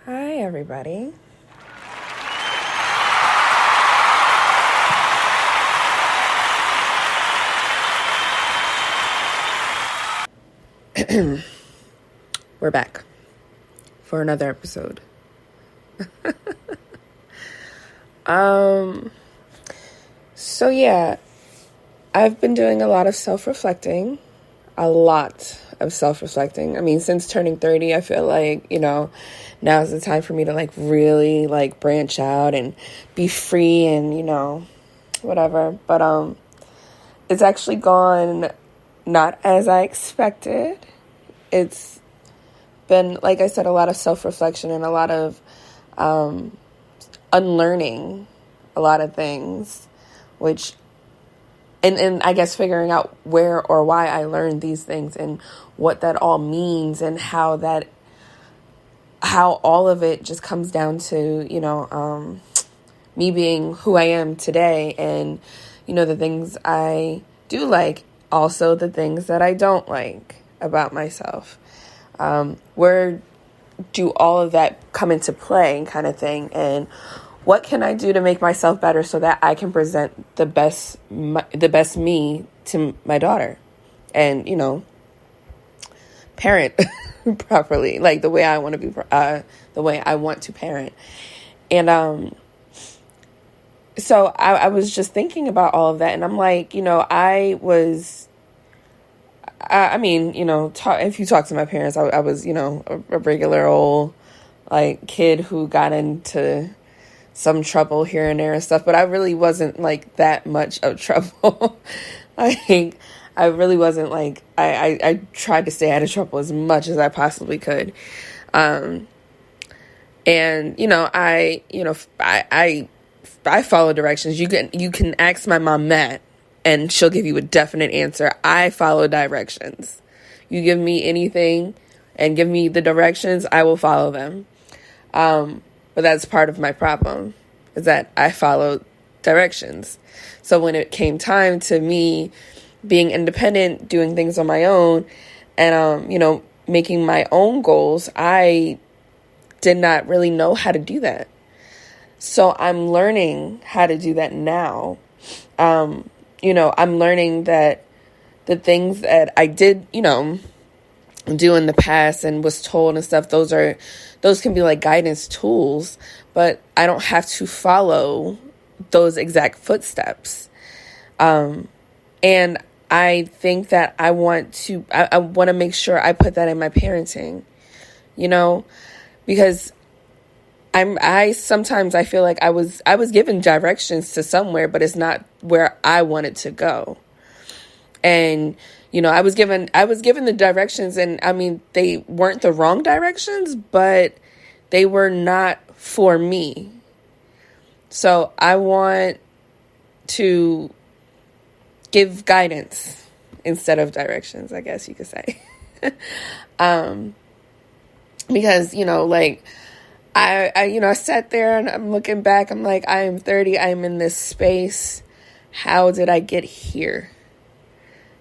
Hi, everybody. We're back for another episode. So yeah, I've been doing a lot of self-reflecting. A lot of self-reflecting. I mean, since turning 30, I feel like, now's the time for me to really branch out and be free and, whatever. But it's actually gone not as I expected. It's been, like I said, a lot of self-reflection and a lot of unlearning a lot of things, which and I guess figuring out where or why I learned these things and what that all means and how all of it just comes down to, me being who I am today and, the things I do like, also the things that I don't like about myself. Where do all of that come into play kind of thing? And what can I do to make myself better so that I can present the best me to my daughter and, parent properly, like the way I want to be, the way I want to parent. And, so I was just thinking about all of that, and I'm like, if you talk to my parents, I was, a regular old, kid who got into some trouble here and there and stuff, but I really wasn't, that much of trouble. I really wasn't, I tried to stay out of trouble as much as I possibly could. And, I follow directions. You can ask my mom that, and she'll give you a definite answer. I follow directions. You give me anything and give me the directions, I will follow them. But that's part of my problem, is that I follow directions. So when it came time to me being independent, doing things on my own, and, making my own goals, I did not really know how to do that. So I'm learning how to do that now. I'm learning that the things that I did, do in the past and was told and stuff, those can be guidance tools, but I don't have to follow those exact footsteps. And I think that I want to make sure I put that in my parenting, because sometimes I feel like I was given directions to somewhere, but it's not where I wanted to go. And, I was given the directions, and I mean, they weren't the wrong directions, but they were not for me. So I want to give guidance instead of directions, I guess you could say. Because, I sat there and I'm looking back, I'm like, I am 30, I'm in this space. How did I get here?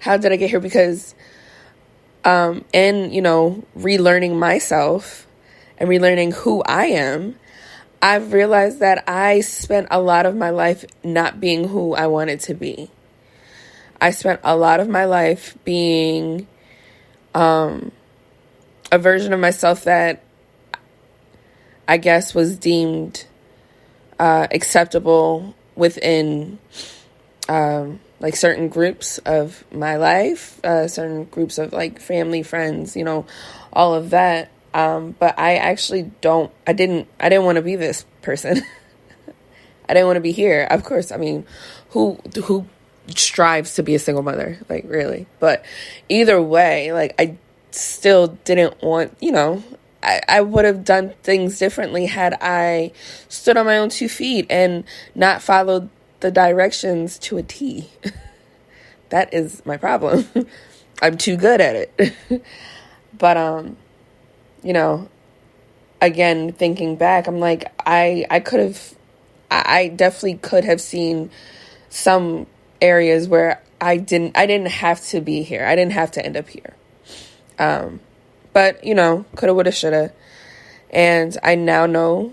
Because, relearning myself and relearning who I am, I've realized that I spent a lot of my life not being who I wanted to be. I spent a lot of my life being, a version of myself that I guess was deemed acceptable within certain groups of my life, certain groups of family, friends, all of that. But I actually I didn't want to be this person. I didn't want to be here. Of course, I mean, who strives to be a single mother? Really? But either way, I still didn't want, I would have done things differently had I stood on my own 2 feet and not followed the directions to a T. That is my problem. I'm too good at it. But, again, thinking back, I'm like, I definitely could have seen some areas where I didn't have to be here. I didn't have to end up here. But, coulda, woulda, shoulda. And I now know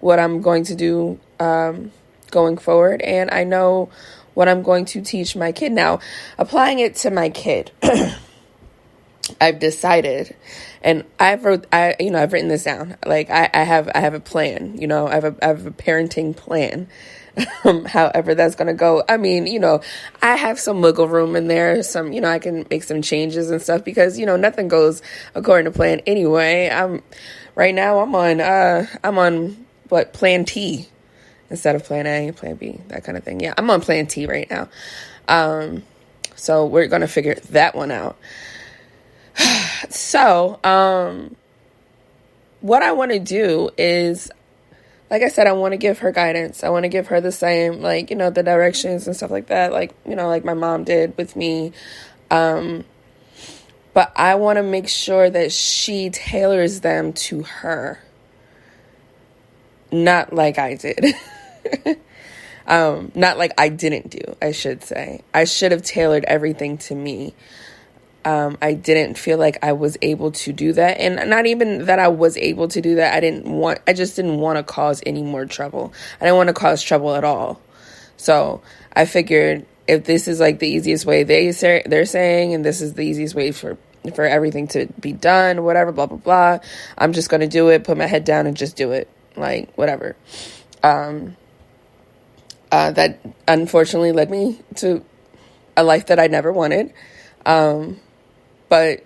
what I'm going to do going forward. And I know what I'm going to teach my kid. Now, applying it to my kid, I've decided, and I've written this down. Like I have a plan, I have a parenting plan. However that's going to go. I mean, I have some wiggle room in there. Some, I can make some changes and stuff because, nothing goes according to plan anyway. Right now I'm on what, plan T instead of plan A, plan B, that kind of thing. Yeah, I'm on plan T right now. So we're going to figure that one out. So, what I want to do is, like I said, I want to give her guidance. I want to give her the same, like, the directions and stuff like that, like, like my mom did with me. But I want to make sure that she tailors them to her. Not like I did. Not like I didn't do, I should say. I should have tailored everything to me. I didn't feel like I was able to do that. And not even that I was able to do that. I just didn't want to cause any more trouble. I didn't want to cause trouble at all. So I figured if this is like the easiest way they're saying, and this is the easiest way for everything to be done, whatever, blah, blah, blah, I'm just going to do it, put my head down and just do it. Like, whatever. That unfortunately led me to a life that I never wanted. But,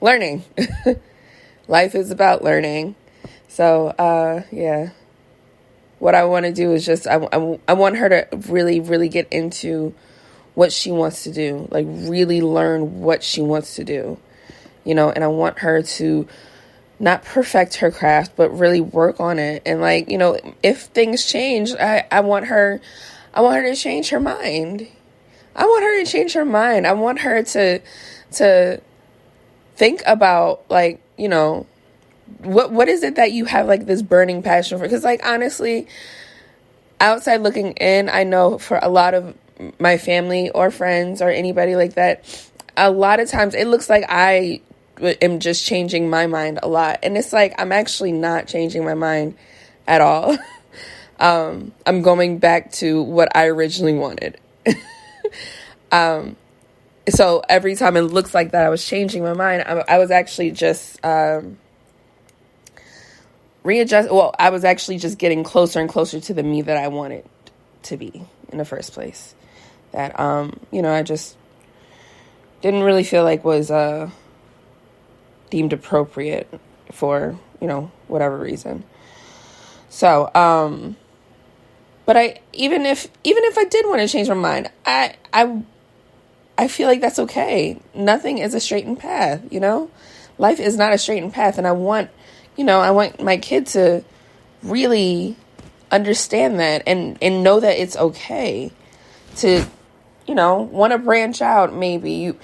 learning. Life is about learning. So, yeah. What I want to do is just, I want her to really, really get into what she wants to do. Like, really learn what she wants to do. And I want her to not perfect her craft, but really work on it. And, like, if things change, I want her to change her mind. I want her to change her mind. I want her to think about, like, what is it that you have, like, this burning passion for? Because, like, honestly, outside looking in, I know for a lot of my family or friends or anybody like that, a lot of times it looks like I am just changing my mind a lot. And it's like, I'm actually not changing my mind at all. I'm going back to what I originally wanted. So every time it looks like that I was changing my mind, I was actually just I was actually just getting closer and closer to the me that I wanted to be in the first place. That I just didn't really feel like was deemed appropriate for whatever reason. So but even if I did want to change my mind, I feel like that's okay. Nothing is a straightened path, Life is not a straightened path, and I want my kid to really understand that and know that it's okay to, want to branch out. Maybe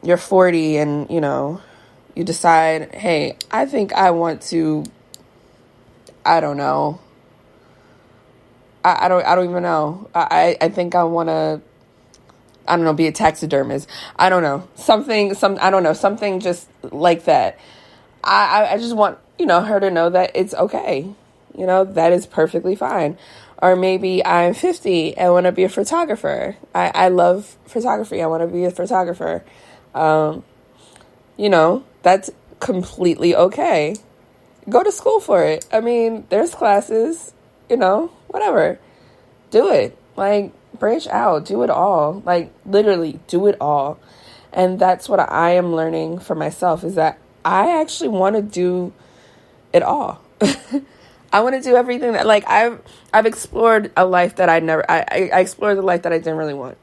you're 40 and, you decide, hey, I think I want to, I don't know. I don't even know. I think I want to, I don't know, be a taxidermist. I don't know. Something just like that. I just want, her to know that it's okay. That is perfectly fine. Or maybe I'm 50 and want to be a photographer. I love photography. I want to be a photographer. That's completely okay. Go to school for it. I mean, there's classes, whatever. Do it. Like, branch out. Do it all. Like, literally, do it all. And that's what I am learning for myself, is that I actually want to do it all. I want to do everything that, like, I've explored a life that I explored the life that I didn't really want,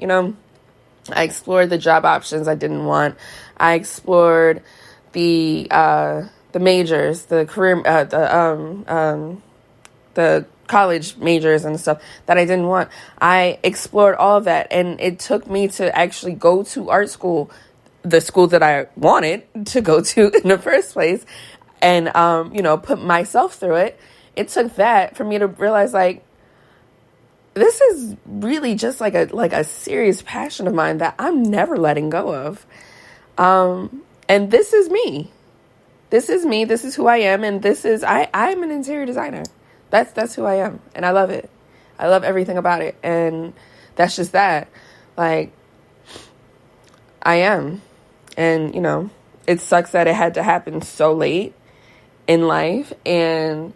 I explored the job options I didn't want. I explored the majors, the career, the college majors and stuff that I didn't want. I explored all of that, and it took me to actually go to art school, the school that I wanted to go to in the first place, and put myself through it. It took that for me to realize, like, this is really just like a serious passion of mine that I'm never letting go of. And this is me. this is me, this is who I am, and I'm an interior designer. That's who I am, and I love it. I love everything about it, and that's just that. Like, I am. And, it sucks that it had to happen so late in life, and,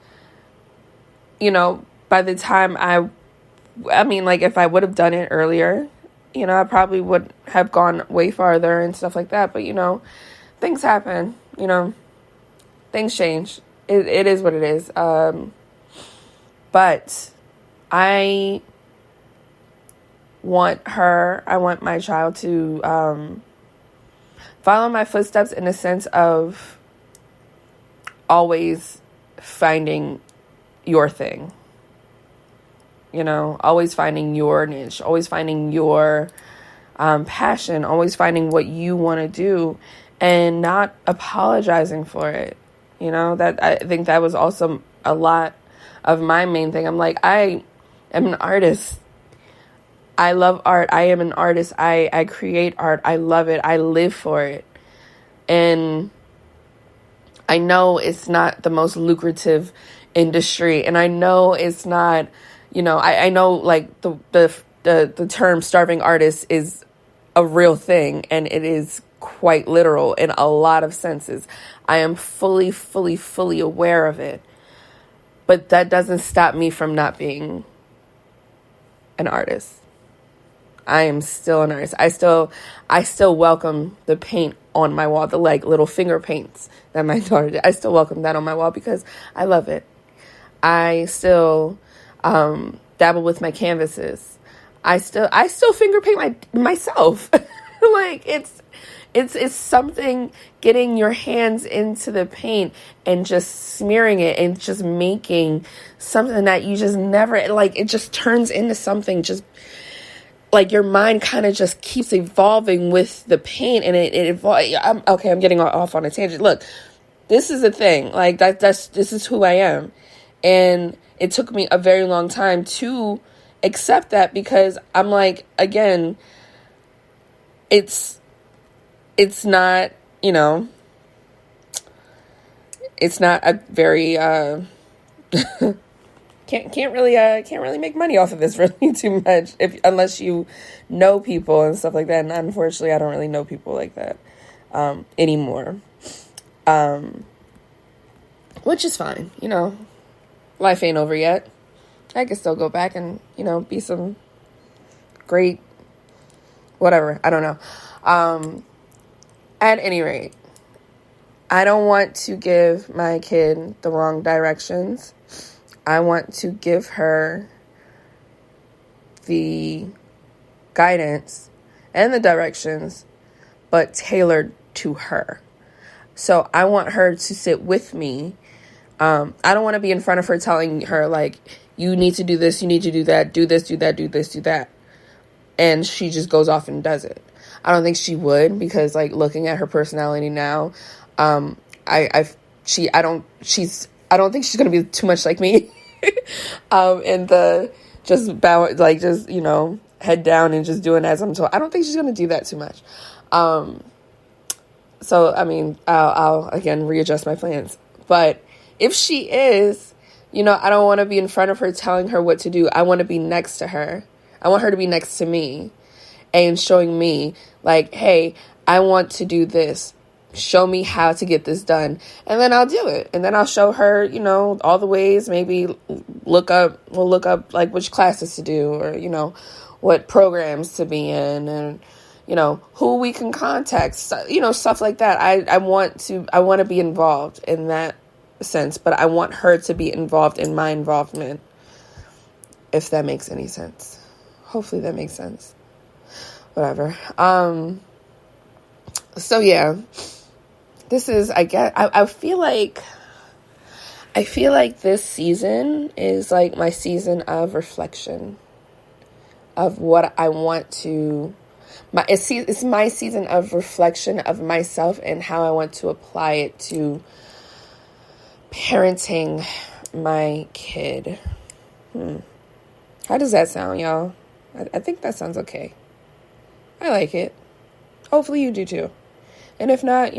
by the time if I would have done it earlier, I probably would have gone way farther and stuff like that, but, things happen, things change. It is what it is. But I want my child to follow my footsteps in the sense of always finding your thing. Always finding your niche, always finding your passion, always finding what you want to do and not apologizing for it. That I think that was also a lot of my main thing. I'm like, I am an artist. I love art. I am an artist. I create art. I love it. I live for it. And I know it's not the most lucrative industry. And I know it's not, I know like the term starving artist is a real thing. And it is quite literal in a lot of senses. I am fully, fully, fully aware of it. But that doesn't stop me from not being an artist. I am still an artist. I still welcome the paint on my wall, the like little finger paints that my daughter did. I still welcome that on my wall because I love it. I still dabble with my canvases. I still finger paint myself. Like it's something, getting your hands into the paint and just smearing it and just making something that you just never, like, it just turns into something, just like your mind kind of just keeps evolving with the paint, and it evolves. I'm getting off on a tangent. Look, this is a thing. Like this is who I am. And it took me a very long time to accept that because I'm like, again, it's not, it's not a very, can't really make money off of this really too much unless you know people and stuff like that. And unfortunately, I don't really know people like that, anymore. Which is fine. Life ain't over yet. I can still go back and, be some great, whatever. I don't know. At any rate, I don't want to give my kid the wrong directions. I want to give her the guidance and the directions, but tailored to her. So I want her to sit with me. I don't want to be in front of her telling her, like, you need to do this, you need to do that, do this, do that, do this, do that. And she just goes off and does it. I don't think she would, because, like, looking at her personality now, I don't think she's going to be too much like me. And just bow, like, just, head down and just doing as I'm told. I don't think she's going to do that too much. So, I mean, I'll again readjust my plans. But if she is, I don't want to be in front of her telling her what to do. I want to be next to her. I want her to be next to me and showing me, like, hey, I want to do this. Show me how to get this done. And then I'll do it. And then I'll show her, all the ways. Maybe we'll look up like which classes to do, or, what programs to be in, and, who we can contact, stuff like that. I want to be involved in that sense, but I want her to be involved in my involvement, if that makes any sense. Hopefully that makes sense. Whatever. So yeah, this is, I guess, I feel like this season is like my season of reflection of what I want to, it's my season of reflection of myself and how I want to apply it to parenting my kid. How does that sound, y'all? I think that sounds okay. I like it. Hopefully you do too. And if not,